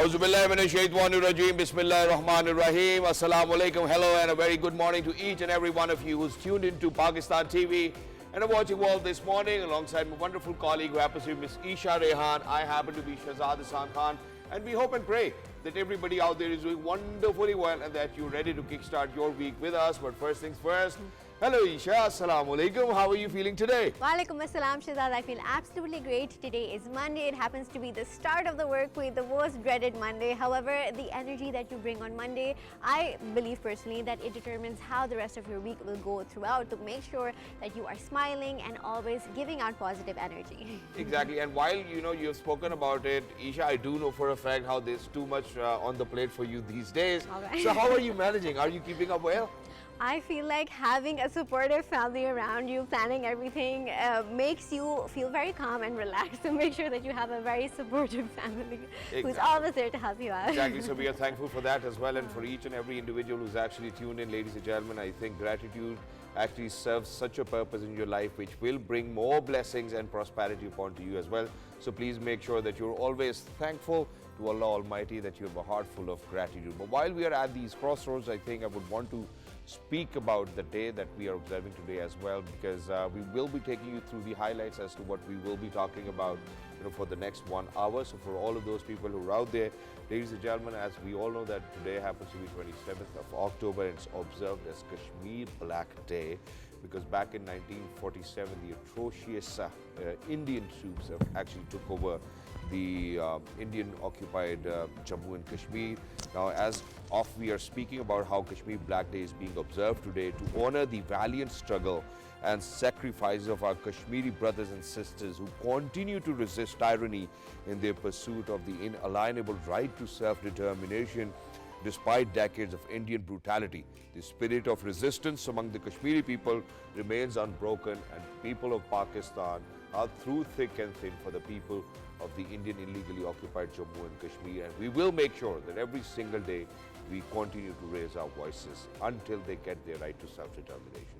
Auzubillahi minash shaitanir rajeem. Bismillahir rahmanir rahim. Assalamu alaikum. Hello and a very good morning to each and every one of you who's tuned into Pakistan TV and are watching world this morning alongside my wonderful colleague who happens to be Miss Eesha Rehan. I happen to be Shahzad Khan, and we hope and pray that everybody out there is doing wonderfully well and that you're ready to kickstart your week with us. But first things first. Hello Eesha, Assalamu alaikum. How are you feeling today? Walaikum assalam, Shahzad. I feel absolutely great. Today is Monday. It happens to be the start of the work week, the most dreaded Monday. However, the energy that you bring on Monday, I believe personally that it determines how the rest of your week will go throughout, to make sure that you are smiling and always giving out positive energy. Exactly. And while you've spoken about it, Eesha, I do know for a fact how there's too much on the plate for you these days. All right. So how are you managing? Are you keeping up well? I feel like having a supportive family around you, planning everything, makes you feel very calm and relaxed. So make sure that you have a very supportive family who's always there to help you out. Exactly. So we are thankful for that as well, and for each and every individual who's actually tuned in, ladies and gentlemen. I think gratitude actually serves such a purpose in your life, which will bring more blessings and prosperity upon to you as well. So please make sure that you're always thankful to Allah Almighty, that you have a heart full of gratitude. But while we are at these crossroads, I think I would want to speak about the day that we are observing today as well, because we will be taking you through the highlights as to what we will be talking about for the next 1 hour. So for all of those people who are out there, ladies and gentlemen, as we all know that today happens to be 27th of October, and it's observed as Kashmir Black Day, because back in 1947 the atrocious Indian troops have actually took over the Indian occupied Jammu and Kashmir. Now, as of we are speaking about how Kashmir Black Day is being observed today to honor the valiant struggle and sacrifice of our Kashmiri brothers and sisters who continue to resist tyranny in their pursuit of the inalienable right to self-determination. Despite decades of Indian brutality, the spirit of resistance among the Kashmiri people remains unbroken, and people of Pakistan are through thick and thin for the people of the Indian illegally occupied Jammu and Kashmir. And we will make sure that every single day we continue to raise our voices until they get their right to self-determination.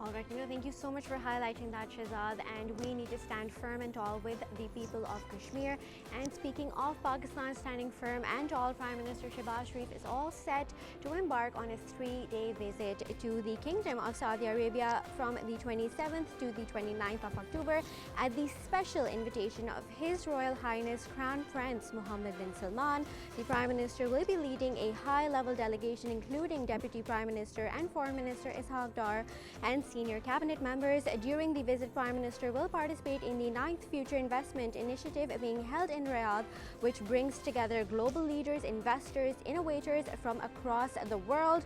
All right, thank you so much for highlighting that, Shahzad. And we need to stand firm and tall with the people of Kashmir. And speaking of Pakistan standing firm and tall, Prime Minister Shehbaz Sharif is all set to embark on a 3-day visit to the Kingdom of Saudi Arabia from the 27th to the 29th of October at the special invitation of His Royal Highness Crown Prince Mohammed bin Salman. The Prime Minister will be leading a high-level delegation including Deputy Prime Minister and Foreign Minister Ishaq Dar and senior cabinet members. During the visit, Prime Minister will participate in the 9th Future Investment Initiative being held in Riyadh, which brings together global leaders, investors, innovators from across the world.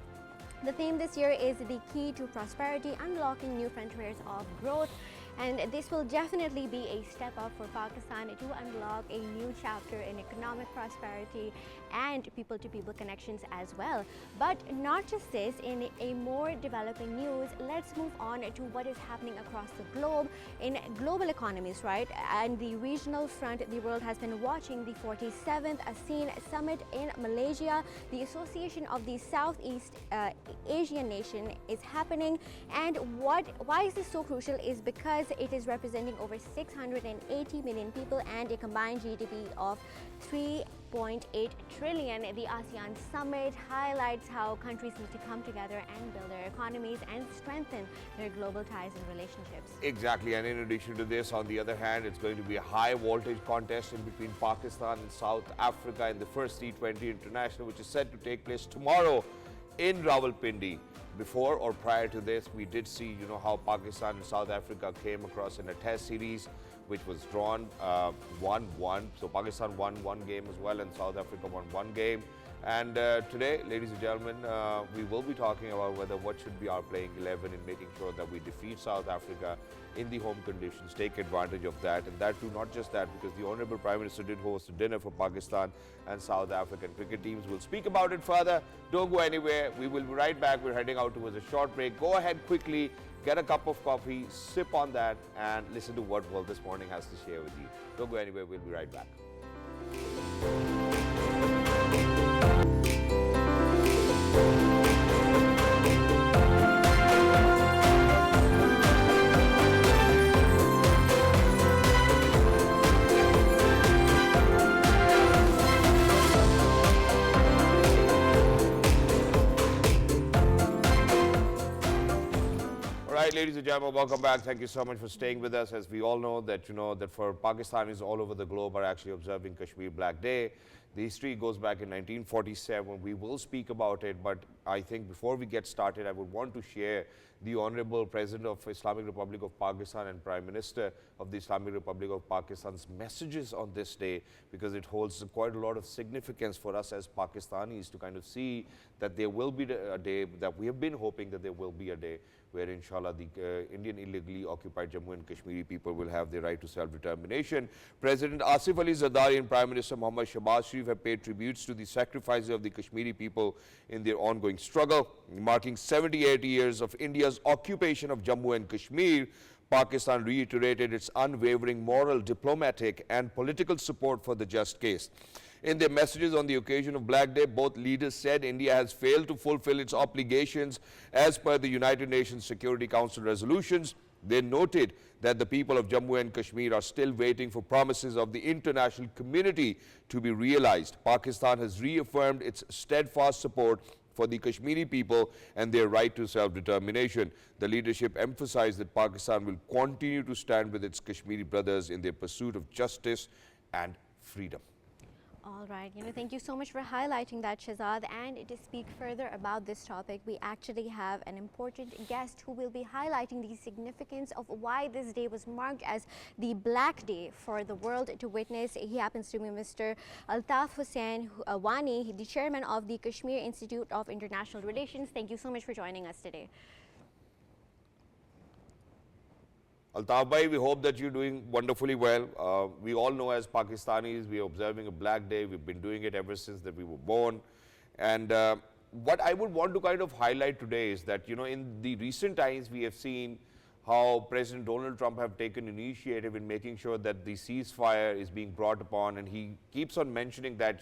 The theme this year is the key to prosperity, unlocking new frontiers of growth. And this will definitely be a step up for Pakistan to unlock a new chapter in economic prosperity and people-to-people connections as well. But not just this, in a more developing news, let's move on to what is happening across the globe in global economies, right? And the regional front, the world has been watching the 47th ASEAN Summit in Malaysia. The Association of the Southeast Asian Nation is happening. And why is this so crucial is because it is representing over 680 million people and a combined GDP of 3.8 trillion. The ASEAN Summit highlights how countries need to come together and build their economies and strengthen their global ties and relationships. Exactly, and in addition to this, on the other hand, it's going to be a high voltage contest in between Pakistan and South Africa in the first T20 International, which is set to take place tomorrow in Rawalpindi. Before or prior to this, we did see, how Pakistan and South Africa came across in a test series, which was drawn 1-1. So Pakistan won one game as well, and South Africa won one game. And today, ladies and gentlemen, we will be talking about what should be our playing 11 in making sure that we defeat South Africa in the home conditions, take advantage of that. And that too, not just that, because the Honorable Prime Minister did host a dinner for Pakistan and South African cricket teams. We'll speak about it further. Don't go anywhere. We will be right back. We're heading out towards a short break. Go ahead quickly, get a cup of coffee, sip on that, and listen to what World This Morning has to share with you. Don't go anywhere. We'll be right back. ladies and gentlemen, welcome back. Thank you so much for staying with us. As we all know that, that for Pakistanis all over the globe are actually observing Kashmir Black Day. The history goes back in 1947. We will speak about it, but I think before we get started, I would want to share the Honorable President of Islamic Republic of Pakistan and Prime Minister of the Islamic Republic of Pakistan's messages on this day, because it holds quite a lot of significance for us as Pakistanis to kind of see that there will be a day that we have been hoping that there will be a day where inshallah the Indian illegally occupied Jammu and Kashmiri people will have the right to self-determination. President Asif Ali Zardari and Prime Minister Mohammad Shahbaz Sharif have paid tributes to the sacrifices of the Kashmiri people in their ongoing struggle. Marking 78 years of India's occupation of Jammu and Kashmir, Pakistan reiterated its unwavering moral, diplomatic and political support for the just case. In their messages on the occasion of Black Day, both leaders said India has failed to fulfill its obligations as per the United Nations Security Council resolutions. They noted that the people of Jammu and Kashmir are still waiting for promises of the international community to be realized. Pakistan has reaffirmed its steadfast support for the Kashmiri people and their right to self-determination. The leadership emphasized that Pakistan will continue to stand with its Kashmiri brothers in their pursuit of justice and freedom. All right, thank you so much for highlighting that, Shahzad. And to speak further about this topic, we actually have an important guest who will be highlighting the significance of why this day was marked as the Black Day for the world to witness. He happens to be Mr. Altaf Hussain Wani, the chairman of the Kashmir Institute of International Relations. Thank you so much for joining us today. Altaf bhai, we hope that you're doing wonderfully well. We all know as Pakistanis, we are observing a Black Day. We've been doing it ever since that we were born. And what I would want to kind of highlight today is that, in the recent times, we have seen how President Donald Trump have taken initiative in making sure that the ceasefire is being brought upon. And he keeps on mentioning that,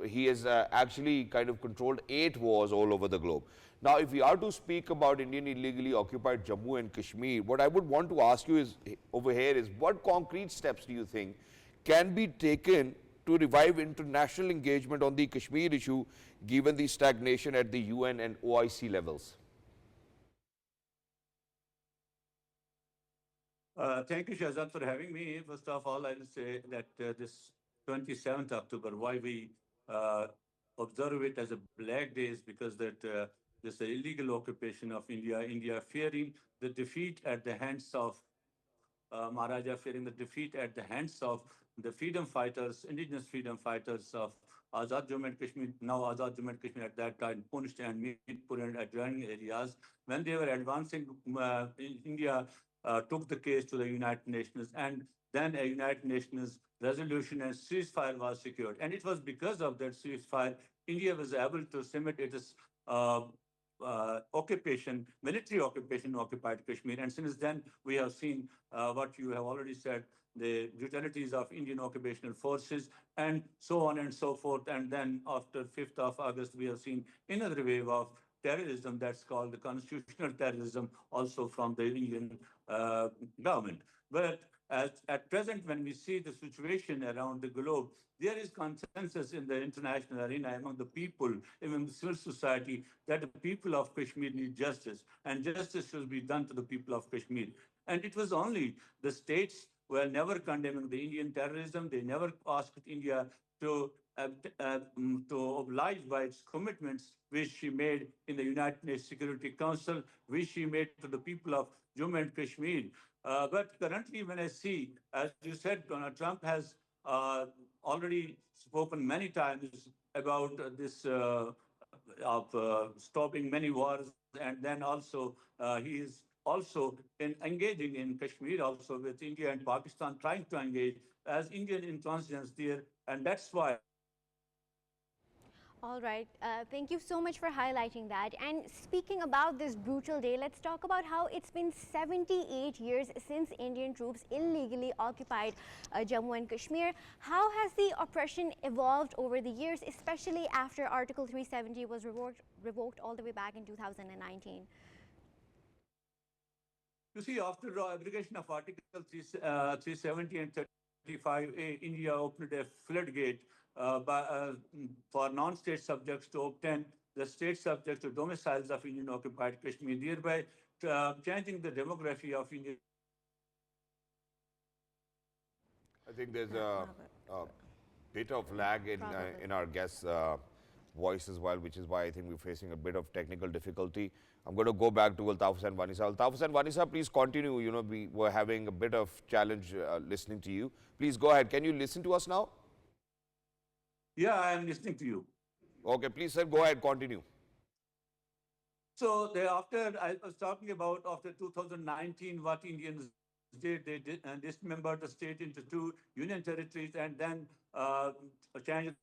he has actually kind of controlled 8 wars all over the globe. Now, if we are to speak about Indian illegally occupied Jammu and Kashmir, what I would want to ask you is over here is what concrete steps do you think can be taken to revive international engagement on the Kashmir issue given the stagnation at the UN and OIC levels? Thank you, Shahzad, for having me. First of all, I'll say that this 27th October, why we observe it as a Black Day is because that this illegal occupation of India fearing the defeat at the hands of Maharaja, fearing the defeat at the hands of the freedom fighters, indigenous freedom fighters of Azad Jammu and Kashmir, now Azad Jammu and Kashmir at that time, Punch and Meerpur and adjoining areas. When they were advancing, India took the case to the United Nations, and then a United Nations resolution and ceasefire was secured. And it was because of that ceasefire, India was able to cement its occupation, military occupation occupied Kashmir. And since then, we have seen what you have already said, the brutalities of Indian occupational forces and so on and so forth. And then after 5th of August, we have seen another wave of terrorism that's called the constitutional terrorism also from the Indian government. But at present, when we see the situation around the globe, there is consensus in the international arena among the people, even the civil society, that the people of Kashmir need justice, and justice should be done to the people of Kashmir. And it was only the states were never condemning the Indian terrorism. They never asked India to oblige by its commitments, which she made in the United Nations Security Council, which she made to the people of Jammu and Kashmir. But currently, when I see, as you said, Donald Trump has already spoken many times about this stopping many wars, and then also he is also engaging in Kashmir also with India and Pakistan, trying to engage as Indian intransigence there, and that's why. All right. Thank you so much for highlighting that. And speaking about this brutal day, let's talk about how it's been 78 years since Indian troops illegally occupied Jammu and Kashmir. How has the oppression evolved over the years, especially after Article 370 was revoked all the way back in 2019? You see, after the abrogation of Article 370 and 35A, India opened a floodgate for non-state subjects to obtain the state subjects to domiciles of Indian occupied Kashmir, thereby changing the demography of Indian. I think there's No, a bit of lag in our guest's voice as well, which is why I think we're facing a bit of technical difficulty. I'm going to go back to Altaf and Wani. Altaf and Wani, please continue. You know, we were having a bit of challenge listening to you. Please go ahead. Can you listen to us now? Yeah, I am listening to you. Okay, please, sir, go ahead, continue. So after I was talking about after 2019, what Indians did, they dismembered the state into two union territories and then changed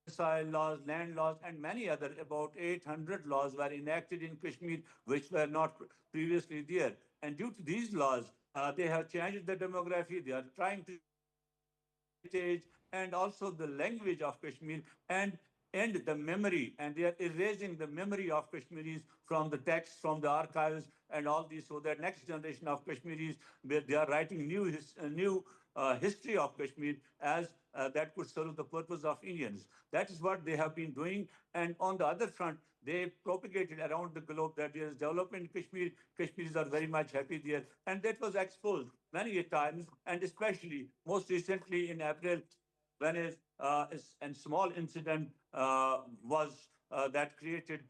soil laws, land laws, and many other, about 800 laws were enacted in Kashmir, which were not previously there. And due to these laws, they have changed the demography. They are trying to heritage and also the language of Kashmir and the memory, and they are erasing the memory of Kashmiris from the texts, from the archives, and all these, so that next generation of Kashmiris, they are writing new history of Kashmir as that could serve the purpose of Indians. That is what they have been doing. And on the other front, they propagated around the globe that there is development in Kashmir. Kashmiris are very much happy there. And that was exposed many times, and especially most recently in April, when a small incident was that created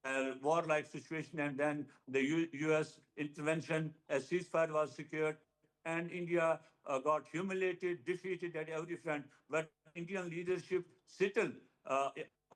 a war-like situation, and then the U.S. intervention, a ceasefire was secured, and India got humiliated, defeated at every front. But Indian leadership settled.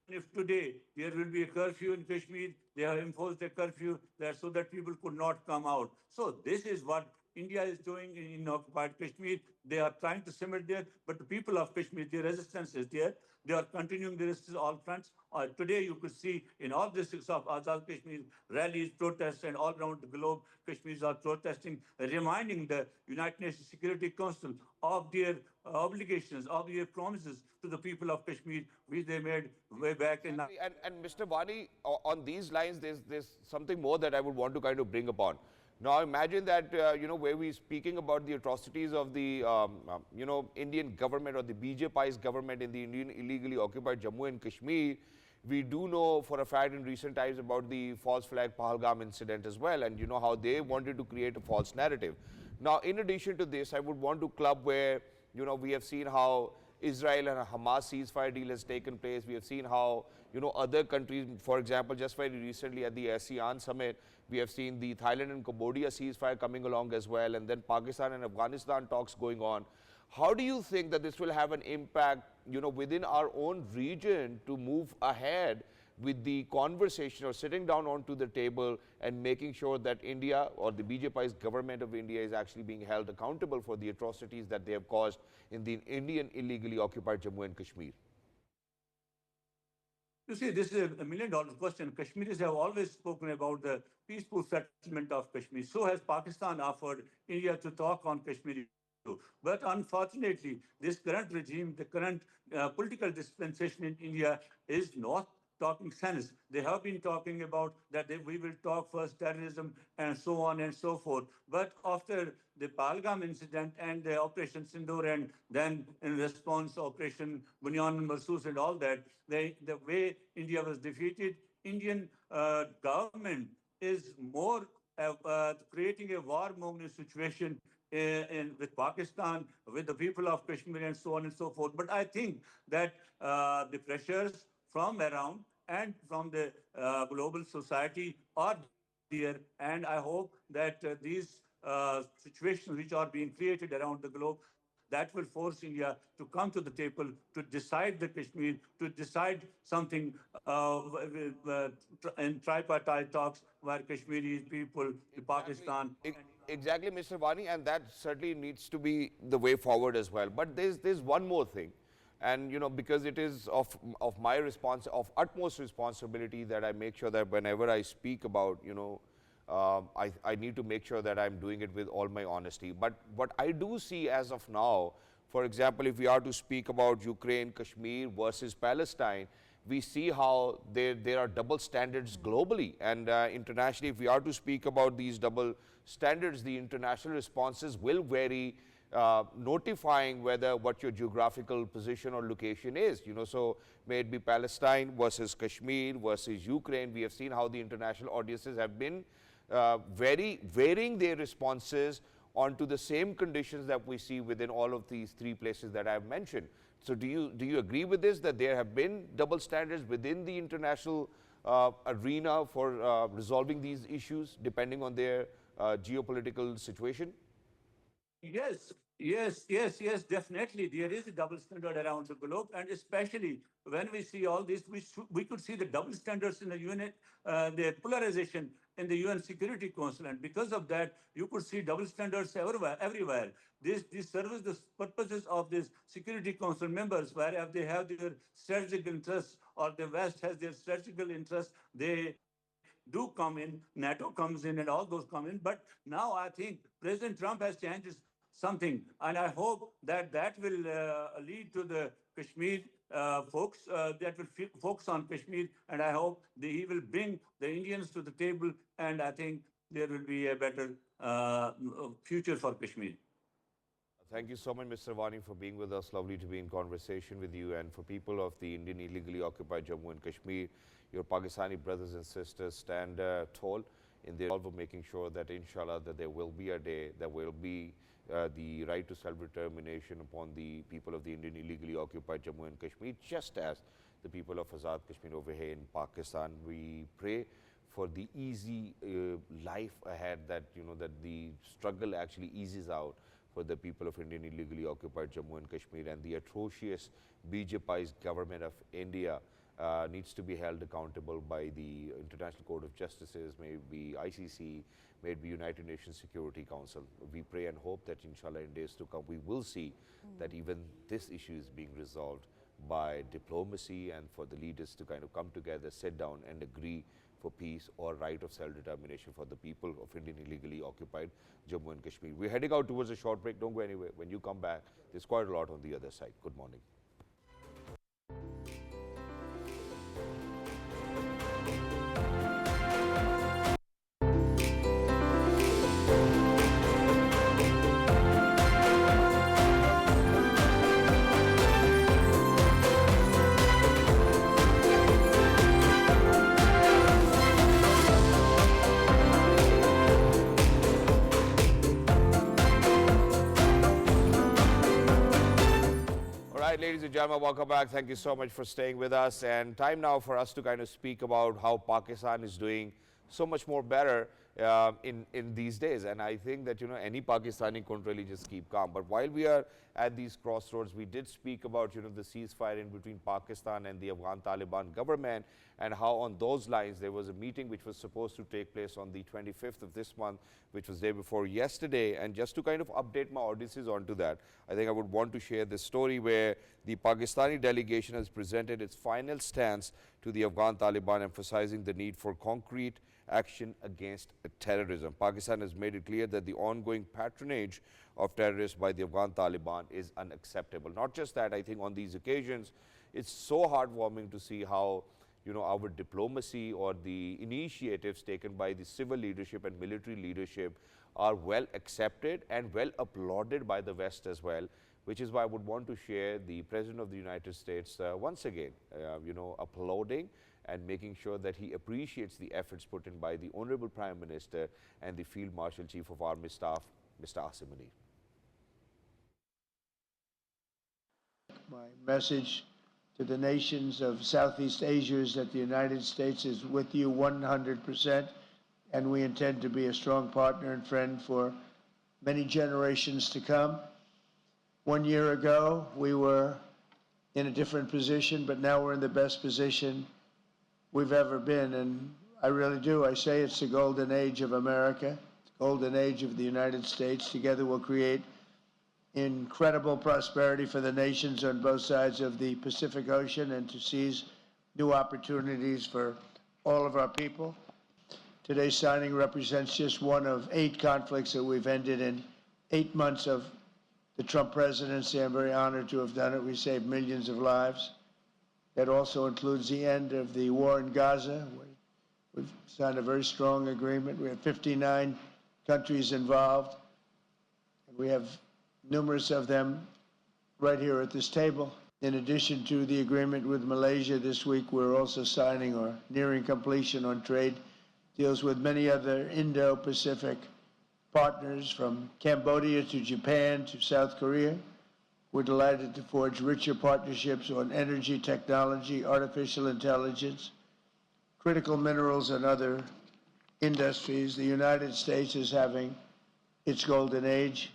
If today there will be a curfew in Kashmir, they have imposed a curfew there so that people could not come out. So this is what India is doing in occupied Kashmir. They are trying to simmer there, but the people of Kashmir, their resistance is there. They are continuing the resistance on all fronts. Today, you could see in all districts of Azad Kashmir, rallies, protests, and all around the globe, Kashmiris are protesting, reminding the United Nations Security Council of their obligations, of their promises to the people of Kashmir, which they made way back in. And Mr. Wani, on these lines, there's something more that I would want to kind of bring upon. Now, imagine that, where we're speaking about the atrocities of the, Indian government or the BJP's government in the Indian illegally occupied Jammu and Kashmir. We do know for a fact in recent times about the false flag Pahalgam incident as well, and you know how they wanted to create a false narrative. Now, in addition to this, I would want to club where, we have seen how Israel and Hamas ceasefire deal has taken place. We have seen how, other countries, for example, just very recently at the ASEAN summit, we have seen the Thailand and Cambodia ceasefire coming along as well, and then Pakistan and Afghanistan talks going on. How do you think that this will have an impact, within our own region to move ahead with the conversation or sitting down onto the table and making sure that India or the BJP's government of India is actually being held accountable for the atrocities that they have caused in the Indian illegally occupied Jammu and Kashmir? You see, this is a million-dollar question. Kashmiris have always spoken about the peaceful settlement of Kashmir. So has Pakistan offered India to talk on Kashmir. But unfortunately, this current regime, the current political dispensation in India is not talking sense. They have been talking about that we will talk first terrorism and so on and so forth. But after the Pahalgam incident and the Operation Sindoor, and then in response Operation Bunyan Marsus and all that, the way India was defeated, Indian government is more creating a war-mongering situation with Pakistan, with the people of Kashmir and so on and so forth. But I think that the pressures from around and from the global society are there. And I hope that these situations which are being created around the globe, that will force India to come to the table to decide the Kashmir, to decide something in tripartite talks where Kashmiri people, Pakistan. Exactly, Mr. Wani, and that certainly needs to be the way forward as well. But there's one more thing, and because it is of my utmost responsibility that I make sure that whenever I speak about, I need to make sure that I'm doing it with all my honesty. But what I do see as of now, for example, if we are to speak about Ukraine, Kashmir versus Palestine, we see how there are double standards globally and internationally. If we are to speak about these double standards, the international responses will vary notifying what your geographical position or location is. So may it be Palestine versus Kashmir versus Ukraine. We have seen how the international audiences have been very varying their responses onto the same conditions that we see within all of these three places that I've mentioned. So do you agree with this, that there have been double standards within the international arena for resolving these issues depending on their geopolitical situation? Yes, definitely. There is a double standard around the globe, and especially when we see all this, we could see the double standards in the UN, the polarization in the UN Security Council, and because of that, you could see double standards everywhere. This serves the purposes of these Security Council members, where if they have their strategic interests or the West has their strategical interests, they do come in, NATO comes in, and all those come in. But now I think President Trump has changed something, and I hope that will lead to the Kashmir folks that will focus on Kashmir, and I hope that he will bring the Indians to the table, and I think there will be a better future for Kashmir. Thank you so much, Mr. Wani, for being with us. Lovely to be in conversation with you. And for people of the Indian illegally occupied Jammu and Kashmir, your Pakistani brothers and sisters stand tall in their resolve of making sure that, inshallah, that there will be a day that will be the right to self-determination upon the people of the Indian illegally occupied Jammu and Kashmir, just as the people of Azad Kashmir over here in Pakistan. We pray for the easy life ahead, that that the struggle actually eases out for the people of Indian illegally occupied Jammu and Kashmir, and the atrocious BJP's government of India needs to be held accountable by the International Court of Justices, maybe ICC, maybe United Nations Security Council. We pray and hope that, inshallah, in days to come, we will see that even this issue is being resolved by diplomacy, and for the leaders to kind of come together, sit down and agree for peace or right of self-determination for the people of Indian illegally occupied Jammu and Kashmir. We're heading out towards a short break. Don't go anywhere. When you come back, there's quite a lot on the other side. Good morning. Ladies and gentlemen, welcome back. Thank you so much for staying with us. And time now for us to kind of speak about how Pakistan is doing so much more better in these days. And I think that, any Pakistani couldn't really just keep calm. But while we are at these crossroads, we did speak about, the ceasefire in between Pakistan and the Afghan Taliban government, and how on those lines there was a meeting which was supposed to take place on the 25th of this month, which was day before yesterday. And just to kind of update my audiences onto that, I think I would want to share this story where the Pakistani delegation has presented its final stance to the Afghan Taliban, emphasizing the need for concrete action against terrorism. Pakistan has made it clear that the ongoing patronage of terrorists by the Afghan Taliban is unacceptable. Not just that, I think on these occasions, it's so heartwarming to see how our diplomacy or the initiatives taken by the civil leadership and military leadership are well accepted and well applauded by the West as well, which is why I would want to share the President of the United States once again, applauding and making sure that he appreciates the efforts put in by the Honorable Prime Minister and the Field Marshal Chief of Army Staff, Mr. Asim Munir. My message to the nations of Southeast Asia is that the United States is with you 100%, and we intend to be a strong partner and friend for many generations to come. 1 year ago, we were in a different position, but now we're in the best position we've ever been, and I really do. I say it's the golden age of America, the golden age of the United States. Together we'll create incredible prosperity for the nations on both sides of the Pacific Ocean, and to seize new opportunities for all of our people. Today's signing represents just one of 8 conflicts that we've ended in 8 months of the Trump presidency. I'm very honored to have done it. We saved millions of lives. That also includes the end of the war in Gaza. We've signed a very strong agreement. We have 59 countries involved. And we have numerous of them right here at this table. In addition to the agreement with Malaysia this week, we're also signing or nearing completion on trade deals with many other Indo-Pacific partners from Cambodia to Japan to South Korea. We're delighted to forge richer partnerships on energy technology, artificial intelligence, critical minerals, and other industries. The United States is having its golden age.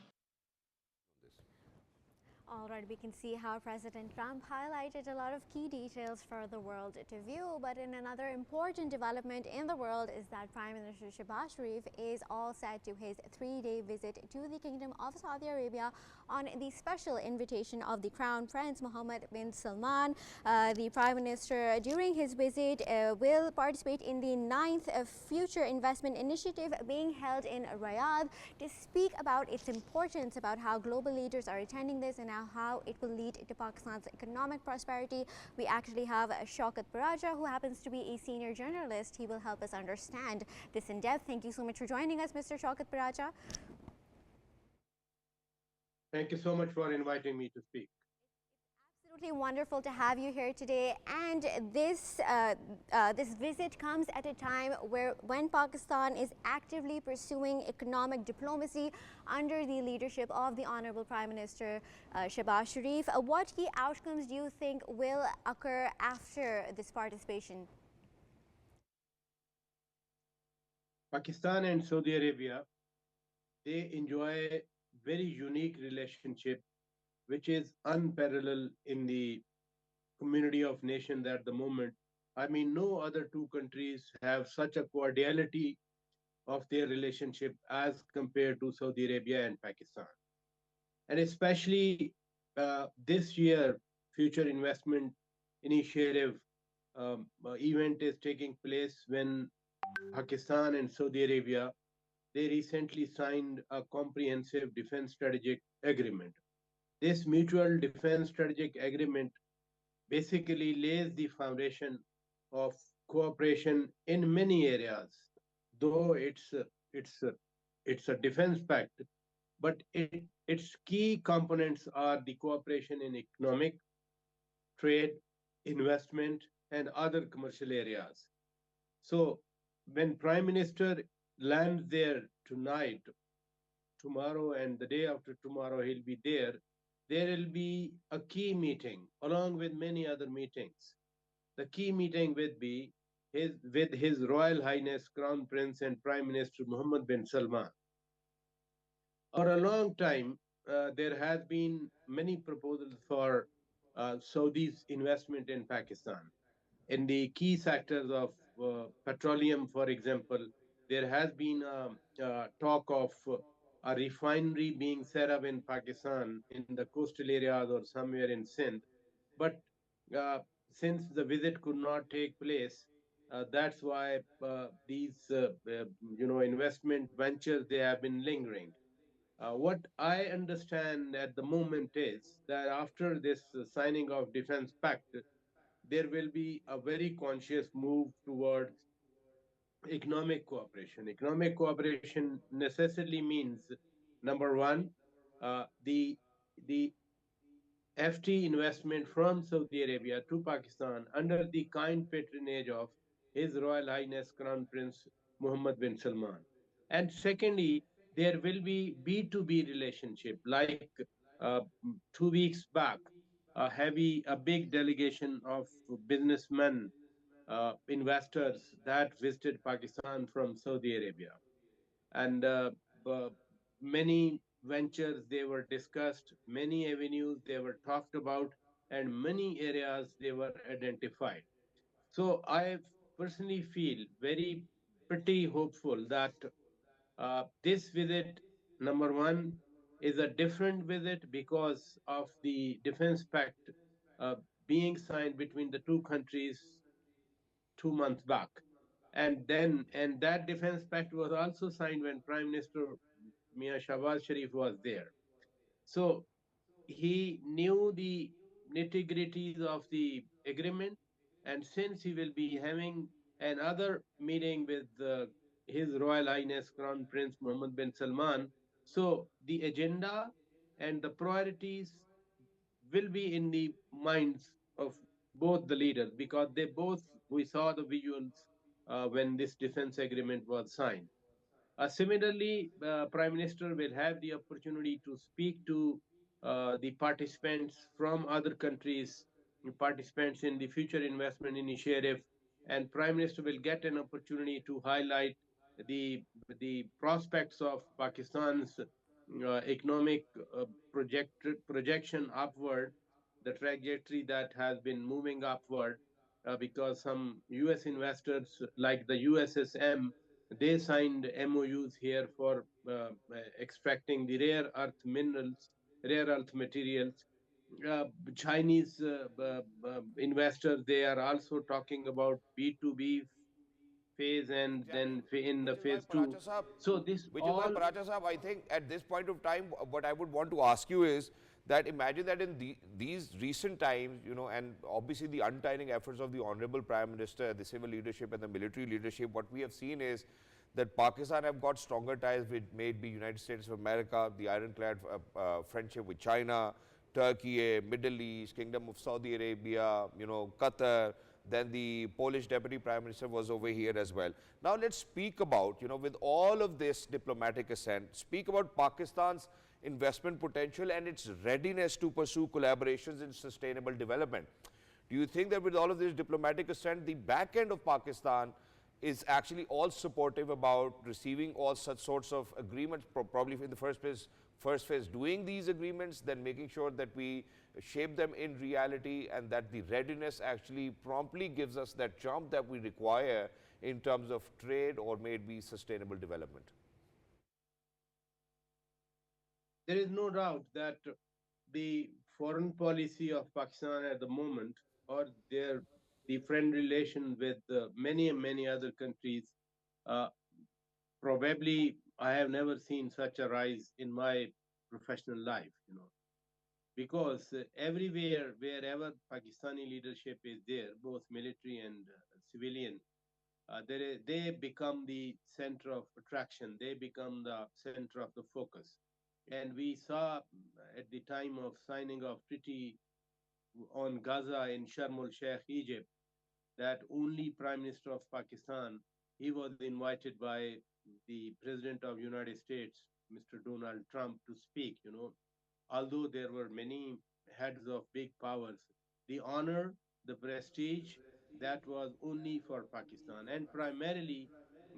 All right, we can see how President Trump highlighted a lot of key details for the world to view. But in another important development in the world is that Prime Minister Shehbaz Sharif is all set to his 3-day visit to the Kingdom of Saudi Arabia on the special invitation of the Crown Prince Mohammed bin Salman. The Prime Minister, during his visit, will participate in the 9th Future Investment Initiative being held in Riyadh to speak about its importance, about how global leaders are attending this and how it will lead to Pakistan's economic prosperity. We actually have Shaukat, who happens to be a senior journalist. He will help us understand this in depth. Thank you so much for joining us, Mr. Shaukat. Thank you so much for inviting me to speak. Absolutely wonderful to have you here today, and this visit comes at a time when Pakistan is actively pursuing economic diplomacy under the leadership of the Honorable Prime Minister Shehbaz Sharif. What key outcomes do you think will occur after this participation? Pakistan and Saudi Arabia, they enjoy very unique relationship, which is unparalleled in the community of nations at the moment. I mean, no other two countries have such a cordiality of their relationship as compared to Saudi Arabia and Pakistan. And especially this year, Future Investment Initiative event is taking place when Pakistan and Saudi Arabia, they recently signed a comprehensive defense strategic agreement. This mutual defense strategic agreement basically lays the foundation of cooperation in many areas. Though it's a, it's a defense pact, but its key components are the cooperation in economic, trade, investment, and other commercial areas. So when Prime Minister lands there tonight, tomorrow, and the day after tomorrow, he'll be there. There will be a key meeting along with many other meetings. The key meeting would be with His Royal Highness Crown Prince and Prime Minister Mohammed bin Salman. For a long time, there has been many proposals for Saudi's investment in Pakistan. In the key sectors of petroleum, for example, there has been talk of a refinery being set up in Pakistan in the coastal areas or somewhere in Sindh. But uh, since the visit could not take place, that's why these investment ventures, they have been lingering. What I understand at the moment is that after this signing of defense pact, there will be a very conscious move towards economic cooperation. Economic cooperation necessarily means, number one, the FT investment from Saudi Arabia to Pakistan under the kind patronage of His Royal Highness Crown Prince Mohammed bin Salman. And secondly, there will be B2B relationship. Like 2 weeks back, a big delegation of businessmen, investors that visited Pakistan from Saudi Arabia. And uh, many ventures they were discussed, many avenues they were talked about, and many areas they were identified. So I personally feel very pretty hopeful that this visit, number one, is a different visit because of the defense pact uh, being signed between the two countries 2 months back. And that defense pact was also signed when Prime Minister Mia Shahbaz Sharif was there. So he knew the nitty gritties of the agreement, and since he will be having another meeting with His Royal Highness Crown Prince Mohammed bin Salman, so the agenda and the priorities will be in the minds of both the leaders, because they both, we saw the visuals when this defense agreement was signed. Similarly, Prime Minister will have the opportunity to speak to the participants from other countries, participants in the Future Investment Initiative, and Prime Minister will get an opportunity to highlight the prospects of Pakistan's economic projection upward, the trajectory that has been moving upward, because some U.S. investors like the USSM, they signed MOUs here for extracting the rare earth minerals, rare earth materials. Uh, Chinese investors, they are also talking about B2B phase, and Exactly. then in the Which is why phase two. Paracha Sahab, So this all. I think at this point of time, what I would want to ask you is that imagine that in these recent times, you know, and obviously the untiring efforts of the Honorable Prime Minister, the civil leadership and the military leadership, what we have seen is that Pakistan have got stronger ties with maybe United States of America, the ironclad friendship with China, Turkey, Middle East, Kingdom of Saudi Arabia, you know, Qatar, then the Polish Deputy Prime Minister was over here as well. Now let's speak about, you know, with all of this diplomatic assent, speak about Pakistan's investment potential and its readiness to pursue collaborations in sustainable development. Do you think that with all of this diplomatic assent, the back end of Pakistan is actually all supportive about receiving all such sorts of agreements, probably in the first phase doing these agreements, then making sure that we shape them in reality and that the readiness actually promptly gives us that jump that we require in terms of trade or maybe sustainable development? There is no doubt that the foreign policy of Pakistan at the moment, or their the friend relation with many other countries, uh, probably I have never seen such a rise in my professional life. Because everywhere, wherever Pakistani leadership is there, both military and civilian, they become the center of attraction. They become the center of the focus. And we saw at the time of signing of treaty on Gaza in Sharm el Sheikh, Egypt, that only Prime Minister of Pakistan, he was invited by the President of United States, Mr. Donald Trump, to speak. Although there were many heads of big powers, the honor, the prestige, that was only for Pakistan. And primarily,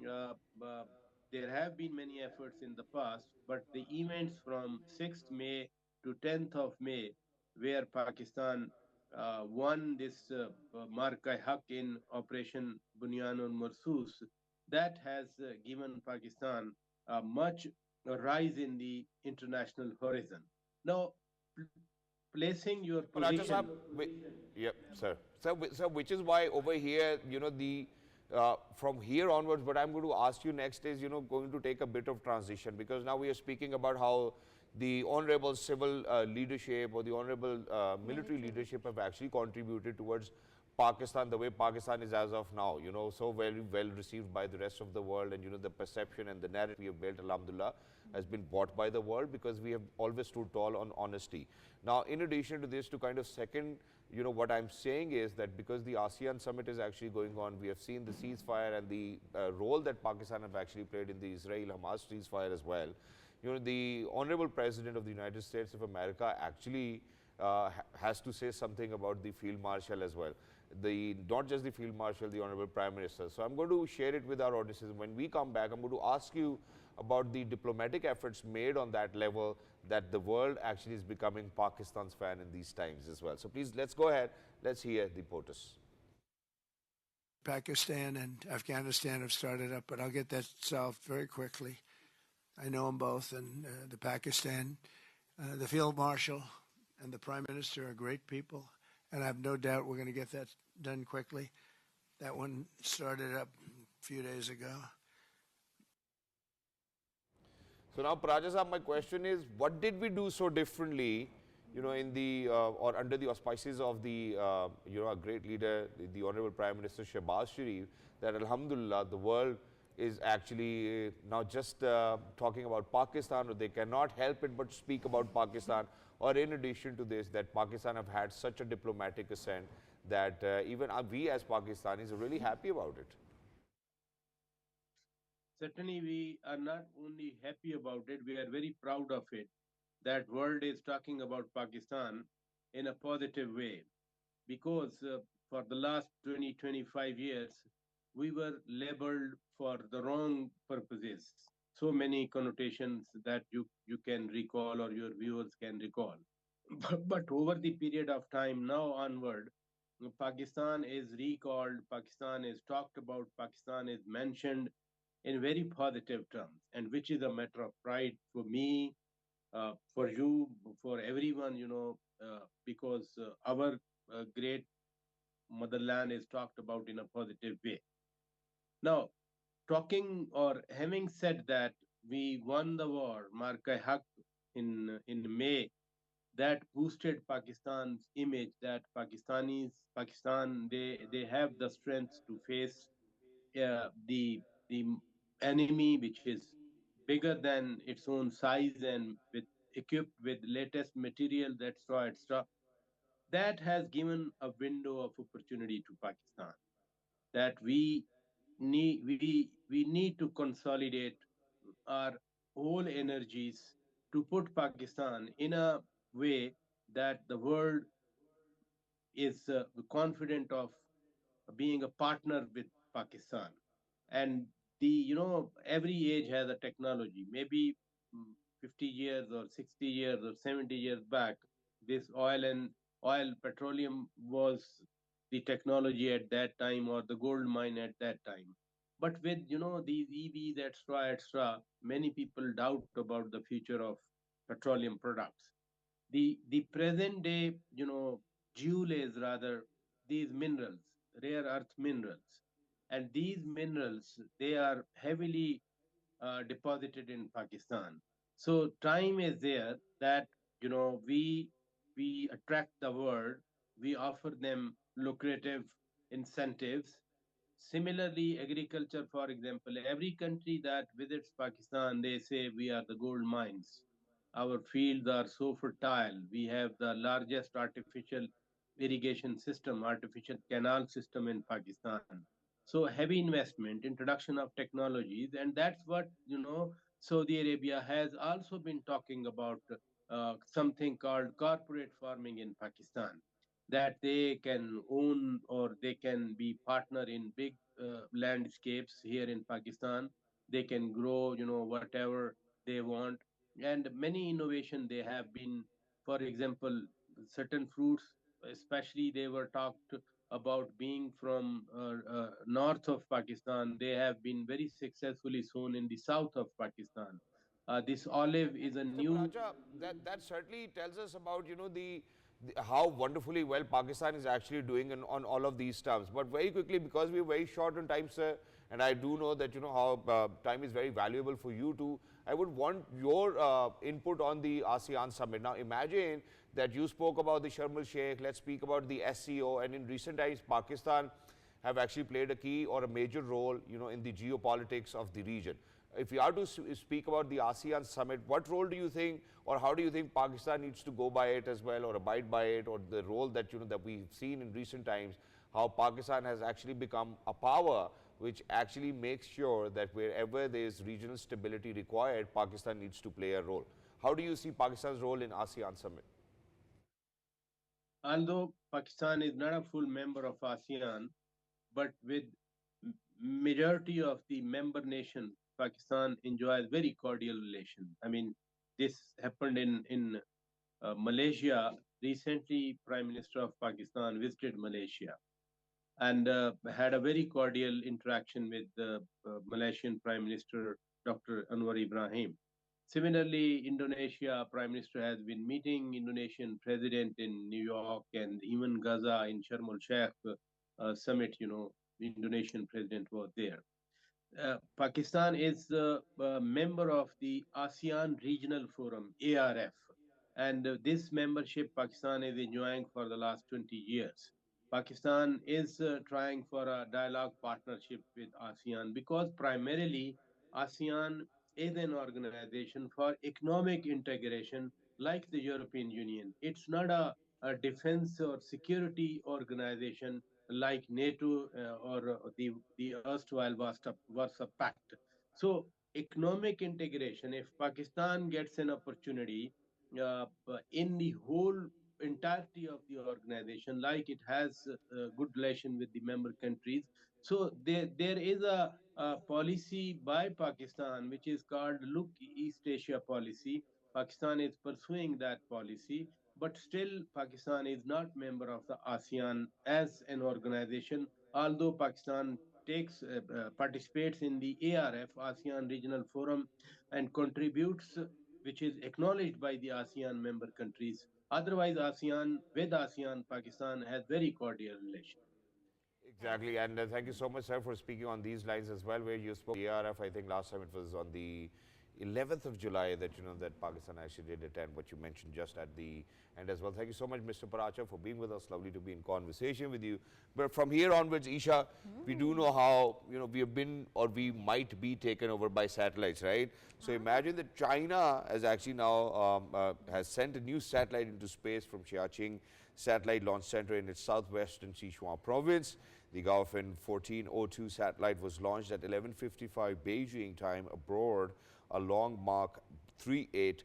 uh, uh, there have been many efforts in the past, but the events from 6th May to 10th of May, where Pakistan won this Marka-e-Haq in Operation Bunyan Marsus, that has given Pakistan much rise in the international horizon. Now, placing your Paracha Sahab, position. yep, sir. So, which is why over here, you know, from here onwards, what I'm going to ask you next is, you know, going to take a bit of transition, because now we are speaking about how the honorable civil leadership or the honorable military leadership have actually contributed towards Pakistan, the way Pakistan is as of now, you know, so very well received by the rest of the world, and, you know, the perception and the narrative we have built, alhamdulillah, has been bought by the world because we have always stood tall on honesty. Now, in addition to this, to kind of second, you know, what I'm saying is that because the ASEAN summit is actually going on, we have seen the ceasefire and the role that Pakistan have actually played in the Israel-Hamas ceasefire as well. You know, the Honorable President of the United States of America actually has to say something about the Field Marshal as well. Not just the Field Marshal, the Honorable Prime Minister. So I'm going to share it with our audiences. When we come back, I'm going to ask you about the diplomatic efforts made on that level, that the world actually is becoming Pakistan's fan in these times as well. So please, let's go ahead. Let's hear the POTUS. Pakistan and Afghanistan have started up, but I'll get that solved very quickly. I know them both, and the Pakistan, the Field Marshal and the Prime Minister are great people, and I have no doubt we're going to get that done quickly. That one started up a few days ago. So now, Paracha Sahab, my question is, what did we do so differently, you know, in the or under the auspices of the you know, a great leader, the Honorable Prime Minister Shehbaz Sharif, that Alhamdulillah the world is actually not just talking about Pakistan, or they cannot help it but speak about Pakistan, or in addition to this, that Pakistan have had such a diplomatic ascent that even we as Pakistanis are really happy about it. Certainly, we are not only happy about it, we are very proud of it. That world is talking about Pakistan in a positive way because for the last 20, 25 years, we were labeled for the wrong purposes. So many connotations that you can recall or your viewers can recall. But over the period of time now onward, Pakistan is recalled, Pakistan is talked about, Pakistan is mentioned in very positive terms, and which is a matter of pride for me, for you, for everyone, because our great motherland is talked about in a positive way. Now, talking or having said that, we won the war, Mark-e-Haq, in May, that boosted Pakistan's image. That Pakistan, they have the strength to face the enemy, which is bigger than its own size and with equipped with latest material, etc., etc. That has given a window of opportunity to Pakistan, that we need to consolidate our whole energies to put Pakistan in a way that the world is confident of being a partner with Pakistan. And every age has a technology. Maybe 50 years or 60 years or 70 years back, this oil petroleum was the technology at that time, or the gold mine at that time. But with these EVs, etc., many people doubt about the future of petroleum products. The present day, jewel is rather these minerals, rare earth minerals, and these minerals, they are heavily deposited in Pakistan. So time is there that we attract the world, we offer them lucrative incentives. Similarly, agriculture, for example, every country that visits Pakistan, they say we are the gold mines. Our fields are so fertile. We have the largest artificial irrigation system, artificial canal system in Pakistan. So heavy investment, introduction of technologies, and that's what Saudi Arabia has also been talking about, something called corporate farming in Pakistan, that they can own or they can be partner in big landscapes here in Pakistan. They can grow, whatever they want, and many innovation they have been. For example, certain fruits, especially they were talked about being from north of Pakistan. They have been very successfully sown in the south of Pakistan. This olive is a So new. Paracha, that certainly tells us about how wonderfully well Pakistan is actually doing on all of these terms. But very quickly, because we're very short on time, sir, and I do know that how time is very valuable for you too. I would want your input on the ASEAN summit. Now, imagine that you spoke about the Sharm el Sheikh. Let's speak about the SCO, and in recent times, Pakistan have actually played a key or a major role, in the geopolitics of the region. If we are to speak about the ASEAN summit, what role do you think, or how do you think Pakistan needs to go by it as well, or abide by it, or the role that that we've seen in recent times, how Pakistan has actually become a power which actually makes sure that wherever there is regional stability required, Pakistan needs to play a role. How do you see Pakistan's role in ASEAN summit? Although Pakistan is not a full member of ASEAN, but with majority of the member nations, Pakistan enjoys very cordial relations. I mean, this happened in Malaysia. Recently, Prime Minister of Pakistan visited Malaysia and had a very cordial interaction with the Malaysian Prime Minister, Dr. Anwar Ibrahim. Similarly, Indonesia Prime Minister has been meeting Indonesian President in New York, and even Gaza in Sharm el Sheikh summit. Indonesian President was there. Pakistan is a member of the ASEAN Regional Forum, ARF, and this membership Pakistan is enjoying for the last 20 years. Pakistan is trying for a dialogue partnership with ASEAN because primarily ASEAN is an organization for economic integration like the European Union. It's not a defense or security organization like NATO or the erstwhile Warsaw Pact. So, economic integration, if Pakistan gets an opportunity in the whole entirety of the organization, like it has a good relation with the member countries. So there is a policy by Pakistan which is called Look East Asia policy. Pakistan is pursuing that policy, but still Pakistan is not member of the ASEAN as an organization. Although Pakistan takes participates in the ARF ASEAN Regional Forum and contributes, which is acknowledged by the ASEAN member countries. Otherwise, ASEAN, Pakistan has very cordial relations. Exactly, and thank you so much, sir, for speaking on these lines as well, where you spoke ARF. I think last time it was on the 11th of July that that Pakistan actually did attend what you mentioned just at the end as well. Thank you so much, Mr. Paracha, for being with us. Lovely to be in conversation with you. But from here onwards, Eesha, we do know how we have been or we might be taken over by satellites, right? So imagine that China has actually now has sent a new satellite into space from Xiaoqing Satellite Launch Center in its southwestern Sichuan province. The Gaofen 1402 satellite was launched at 11:55 Beijing time aboard a Long Mark 38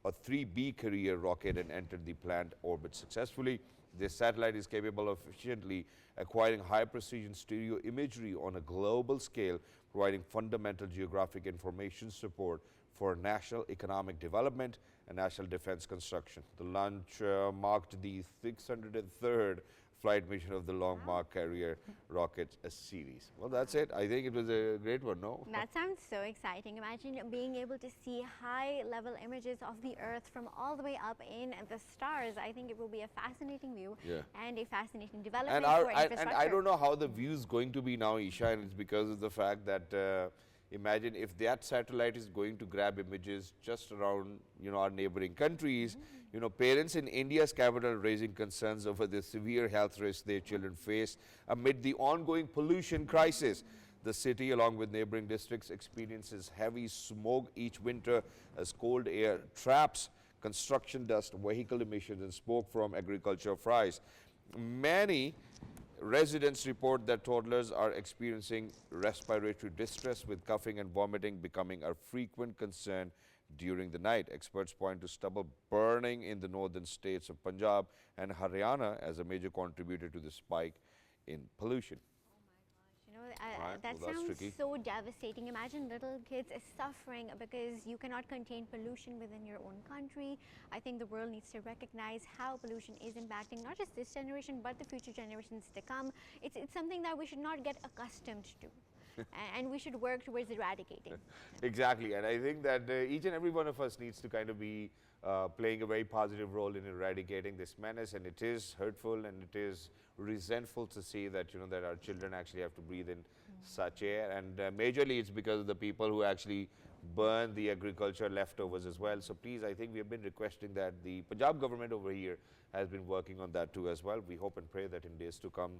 or 3B carrier rocket and entered the planned orbit successfully. This satellite is capable of efficiently acquiring high-precision stereo imagery on a global scale, providing fundamental geographic information support for national economic development and national defense construction. The launch marked the 603rd flight mission of the Long Mark carrier rocket series. Well, that's it. I think it was a great one, no? That sounds so exciting. Imagine being able to see high-level images of the Earth from all the way up in the stars. I think it will be a fascinating view and a fascinating development for infrastructure. And I don't know how the view is going to be now, Eesha, and it's because of the fact that imagine if that satellite is going to grab images just around our neighboring countries. Parents in India's capital raising concerns over the severe health risks their children face amid the ongoing pollution crisis. The city, along with neighboring districts, experiences heavy smoke each winter as cold air traps construction dust, vehicle emissions, and smoke from agriculture fries. Many residents report that toddlers are experiencing respiratory distress, with coughing and vomiting becoming a frequent concern during the night. Experts point to stubble burning in the northern states of Punjab and Haryana as a major contributor to the spike in pollution. That sounds so devastating. Imagine little kids suffering because you cannot contain pollution within your own country. I think the world needs to recognize how pollution is impacting not just this generation but the future generations to come. It's something that we should not get accustomed to. And we should work towards eradicating. Exactly, and I think that each and every one of us needs to kind of be playing a very positive role in eradicating this menace, and it is hurtful and it is resentful to see that that our children actually have to breathe in such air, and majorly it's because of the people who actually burn the agriculture leftovers as well. So please, I think we have been requesting that the Punjab government over here has been working on that too as well. We hope and pray that in days to come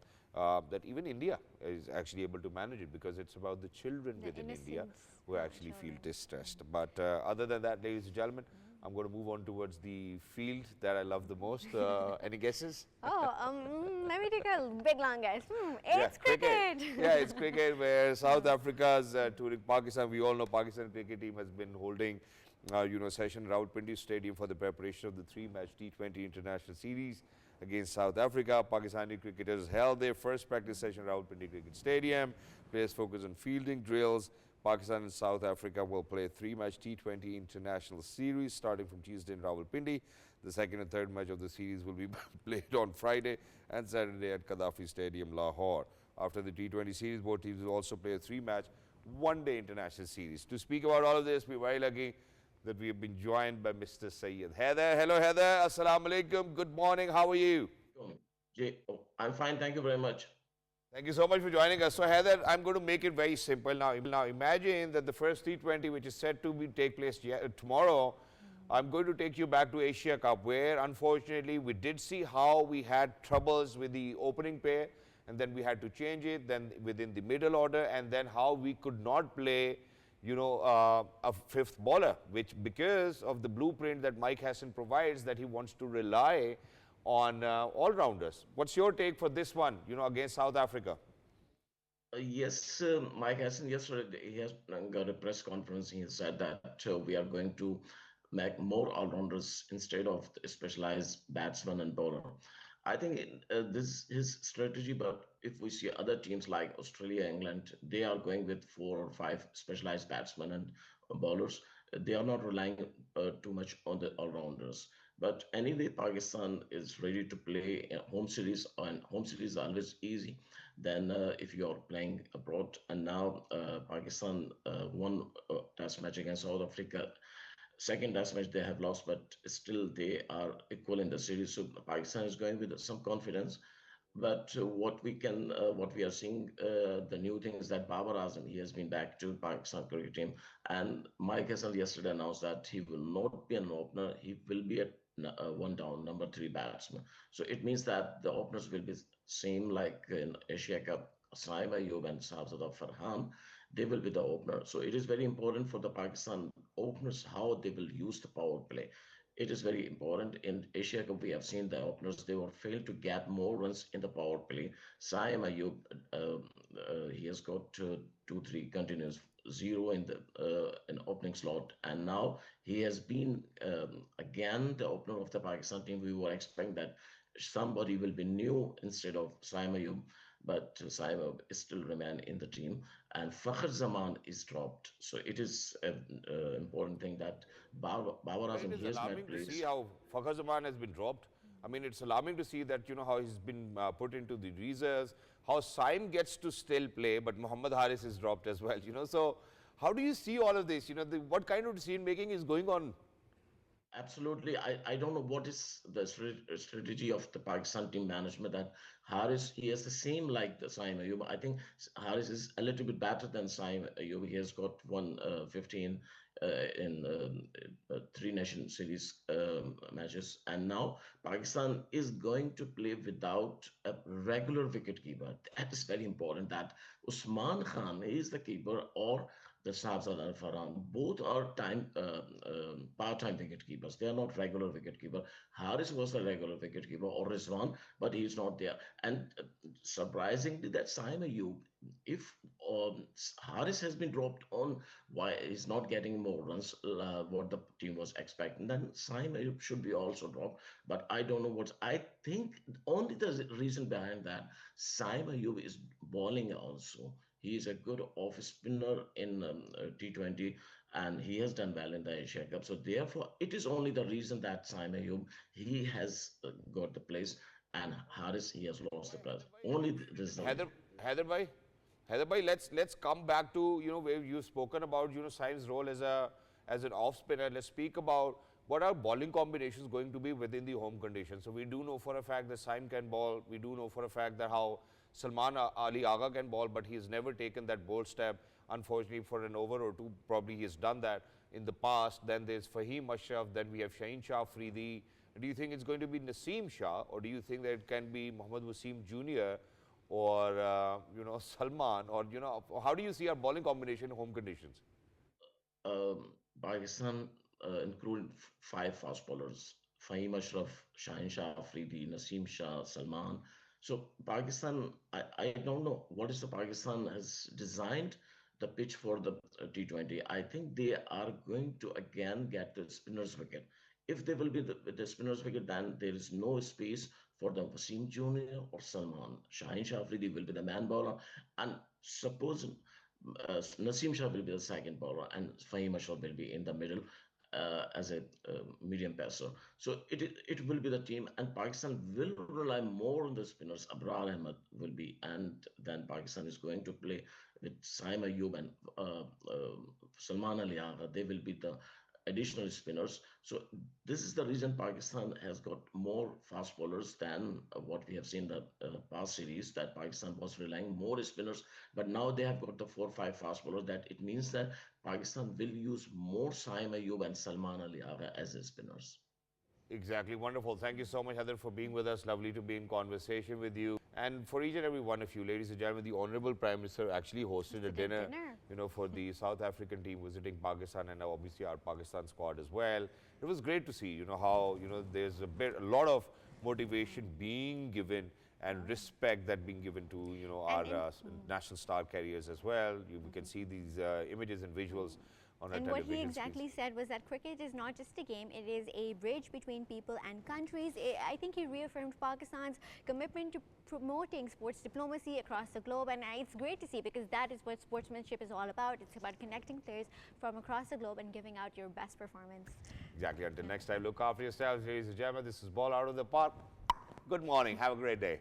that even India is actually able to manage it, because it's about the children within India who actually feel distressed. But other than that, ladies and gentlemen, I'm going to move on towards the field that I love the most. Any guesses? Let me take a big long guess. It's cricket. Yeah, it's cricket, where South Africa's touring Pakistan. We all know Pakistan cricket team has been holding session Rawalpindi Stadium for the preparation of the 3-match T20 international series against South Africa. Pakistani cricketers held their first practice session at Rawalpindi Cricket Stadium. Players focus on fielding drills. Pakistan and South Africa will play a 3-match T20 international series starting from Tuesday in Rawalpindi. The second and third match of the series will be played on Friday and Saturday at Gaddafi Stadium, Lahore. After the T20 series, both teams will also play a 3-match one-day international series. To speak about all of this, we're very lucky that we have been joined by Mr. Syed. Haider, hello Haider, assalamu alaikum, good morning, how are you? I'm fine, thank you very much. Thank you so much for joining us. So Haider, I'm going to make it very simple now. Imagine that the first T20, which is set to take place tomorrow, I'm going to take you back to Asia Cup, where unfortunately we did see how we had troubles with the opening pair, and then we had to change it, then within the middle order, and then how we could not play, a fifth bowler, which because of the blueprint that Mike Hassan provides, that he wants to rely on all-rounders. What's your take for this one, against South Africa? Yes, Mike Hassan yesterday he has got a press conference. He said that we are going to make more all-rounders instead of the specialized batsman and bowler. I think this is his strategy, but if we see other teams like Australia, England, they are going with 4 or 5 specialized batsmen and bowlers. They are not relying too much on the all-rounders. But anyway, Pakistan is ready to play a home series, and home series is always easy than if you are playing abroad. And now Pakistan won test match against South Africa. Second test match they have lost, but still they are equal in the series. So Pakistan is going with some confidence. But what we are seeing, the new thing is that Babar Azam, he has been back to Pakistan cricket team, and Mike Hassel yesterday announced that he will not be an opener. He will be a one down, number 3 batsman. So it means that the openers will be same like in Asia Cup, Saim Ayub and Shahzad Farhan. They will be the opener. So it is very important for the Pakistan openers how they will use the power play. It is very important. In Asia Cup, we have seen the openers, they were failed to get more runs in the power play. Saim Ayub, he has got 2, 3 continuous zero in the in opening slot, and now he has been again the opener of the Pakistan team. We were expecting that somebody will be new instead of Saim Ayub, but Saim Ayub still remain in the team, and Fakhr Zaman is dropped. So it is an important thing that Babar Well, it Azam, is he has made alarming to see plays. how Fakhar Zaman has been dropped. I mean, it's alarming to see that, how he's been put into the reserves, how Saim gets to still play, but Muhammad Haris is dropped as well. So how do you see all of this? What kind of decision making is going on? Absolutely. I don't know what is the strategy of the Pakistan team management that Haris, he has the same like the Saim Ayub. I think Haris is a little bit better than Saim Ayub. He has got 115 in 3 nation series matches. And now Pakistan is going to play without a regular wicket keeper. That is very important that Usman Khan is the keeper or the Shahzad Al Farhan. Both are part-time wicket keepers. They are not regular wicket keeper. Haris was the regular wicket keeper or Rizwan, but he is not there. And surprisingly, that Saim Ayub, if Haris has been dropped on why he's not getting more runs, what the team was expecting, then Saim Ayub should be also dropped. But I don't know what. I think only the reason behind that, Saim Ayub is bowling also. He is a good off spinner in T20, and he has done well in the Asia Cup. So therefore, it is only the reason that Saim Ayub, he has got the place, and Haris, he has lost the place. Only this is the reason. Haider, Haider bhai, let's come back to where you've spoken about Saim's role as an off spinner. Let's speak about what are bowling combinations going to be within the home conditions. So we do know for a fact that Saim can bowl. We do know for a fact that how Salman Ali Agha can bowl, but he has never taken that bold step. Unfortunately, for an over or two, probably he has done that in the past. Then there's Fahim Ashraf. Then we have Shaheen Shah Afridi. Do you think it's going to be Naseem Shah, or do you think that it can be Mohammad Wasim Jr. or Salman, or how do you see our bowling combination in home conditions? Pakistan included 5 fast bowlers: Fahim Ashraf, Shaheen Shah Afridi, Naseem Shah, Salman. So Pakistan, I don't know what is the Pakistan has designed the pitch for the T20. I think they are going to again get the spinners wicket. If they will be the spinners wicket, then there is no space for the Wasim Jr. or Salman. Shaheen Shah Afridi will be the man bowler, and suppose Naseem Shah will be the second bowler, and Fahim Ashraf will be in the middle as a medium passer. So it will be the team, and Pakistan will rely more on the spinners. Abrar Ahmed will be, and then Pakistan is going to play with Saim Ayub and Salman Ali Agha. They will be the additional spinners. So this is the reason Pakistan has got more fast bowlers than what we have seen the past series, that Pakistan was relying more spinners, but now they have got the 4 or 5 fast bowlers. That it means that Pakistan will use more Saim Ayub and Salman Ali Agha as spinners. Exactly. Wonderful. Thank you so much, Haider, for being with us. Lovely to be in conversation with you. And for each and every one of you, ladies and gentlemen, the Honorable Prime Minister actually hosted a dinner, for the South African team visiting Pakistan, and obviously our Pakistan squad as well. It was great to see, how, there's a lot of motivation being given and respect that being given to, our national star carriers as well. We can see these images and visuals on our And television what he exactly screens. said was that cricket is not just a game, it is a bridge between people and countries. I think he reaffirmed Pakistan's commitment to promoting sports diplomacy across the globe, and it's great to see, because that is what sportsmanship is all about. It's about connecting players from across the globe and giving out your best performance. Exactly. Until next time, look after yourselves, ladies and gentlemen. This is Ball Out of the Park. Good morning. Have a great day.